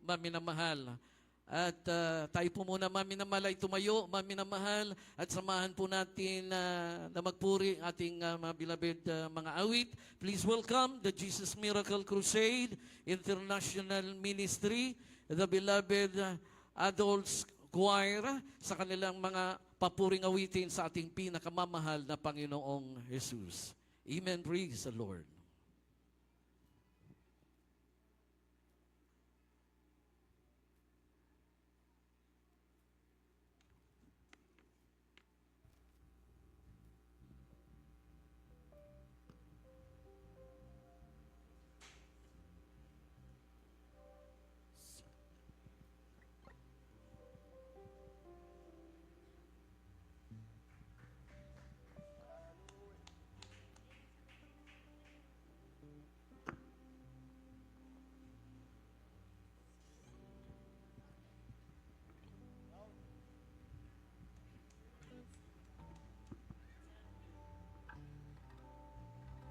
maminamahal. At tayo po muna, maminamahal, ay tumayo, maminamahal, at samahan po natin na magpuri ating mga beloved mga awit. Please welcome the Jesus Miracle Crusade International Ministry, the beloved Adults Choir, sa kanilang mga papuring awitin sa ating pinakamamahal na Panginoong Jesus. Amen. Praise the Lord.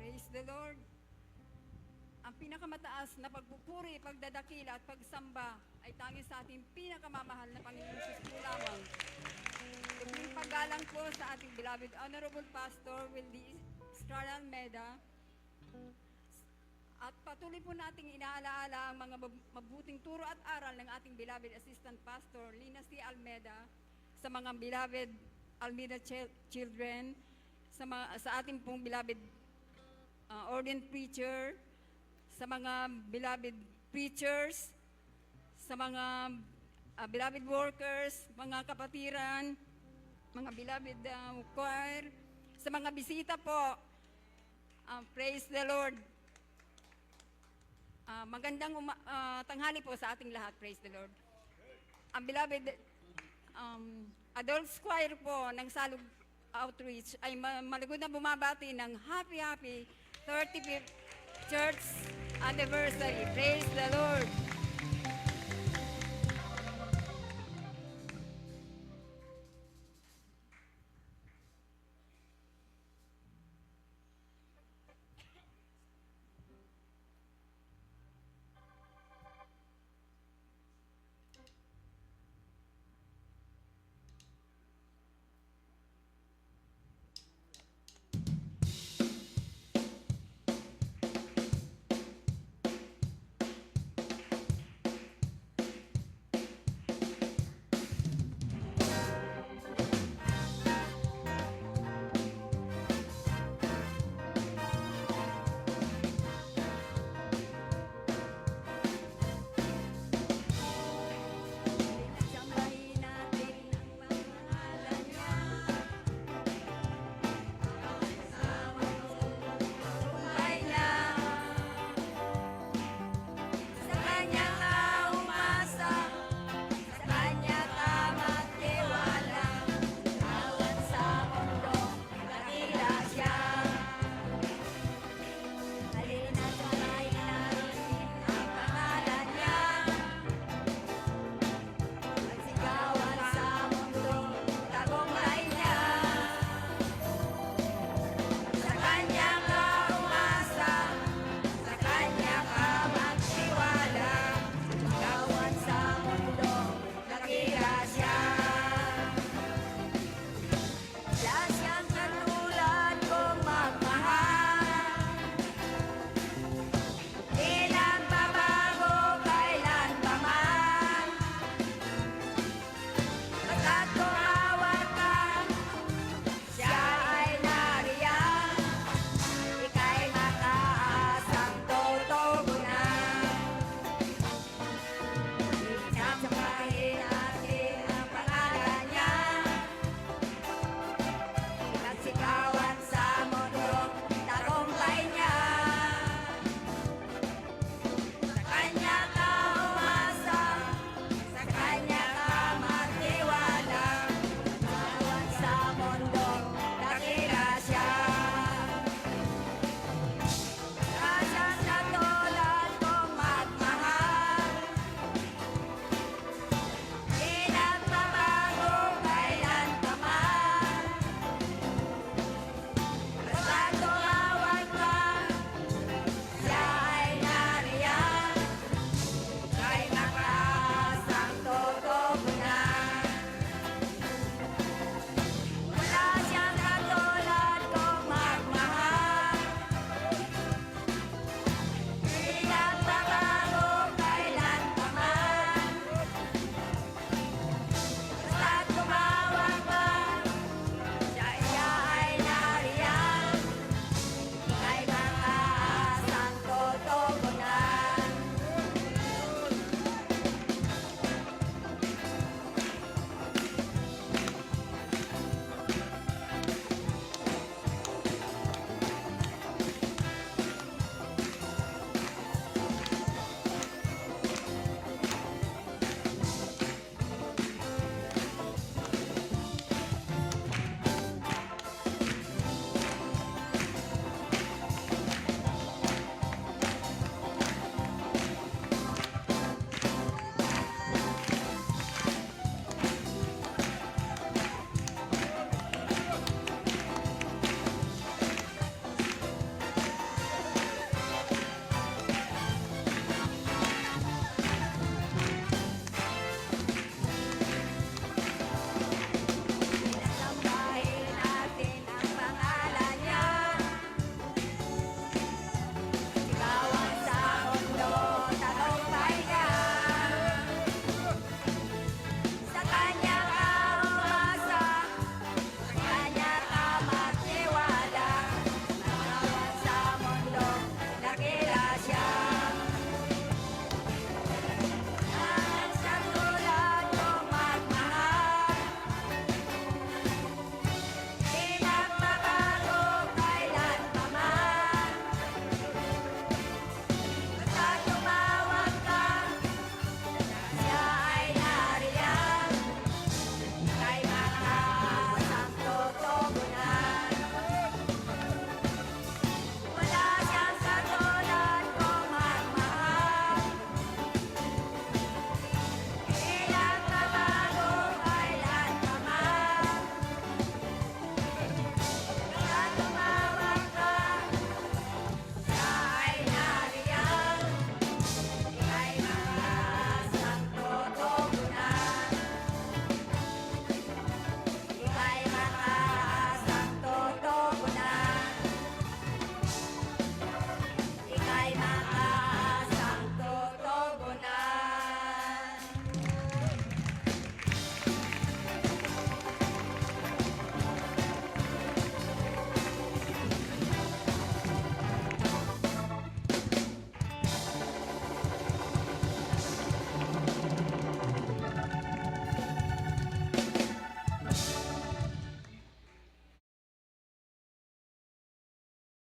Praise the Lord. Ang pinakamataas na pagpupuri, pagdadakila at pagsamba ay tanging sa ating pinakamamahal na Panginoon Jesus po lamang. Yung paggalang po sa ating beloved Honorable Pastor Wildy Estrada Almeida. At patuloy po nating inaalaala ang mga mabuting turo at aral ng ating beloved Assistant Pastor Lina C. Almeida sa mga beloved Almeida children, sa ating pong beloved ordained preacher, sa mga beloved preachers, sa mga beloved workers, mga kapatiran, mga beloved choir, sa mga bisita po. Praise the Lord. Magandang tanghali po sa ating lahat. Praise the Lord. Ang beloved Adults Choir po ng Salug Outreach ay malugod na bumabati ng happy 35th Church Anniversary. Praise the Lord.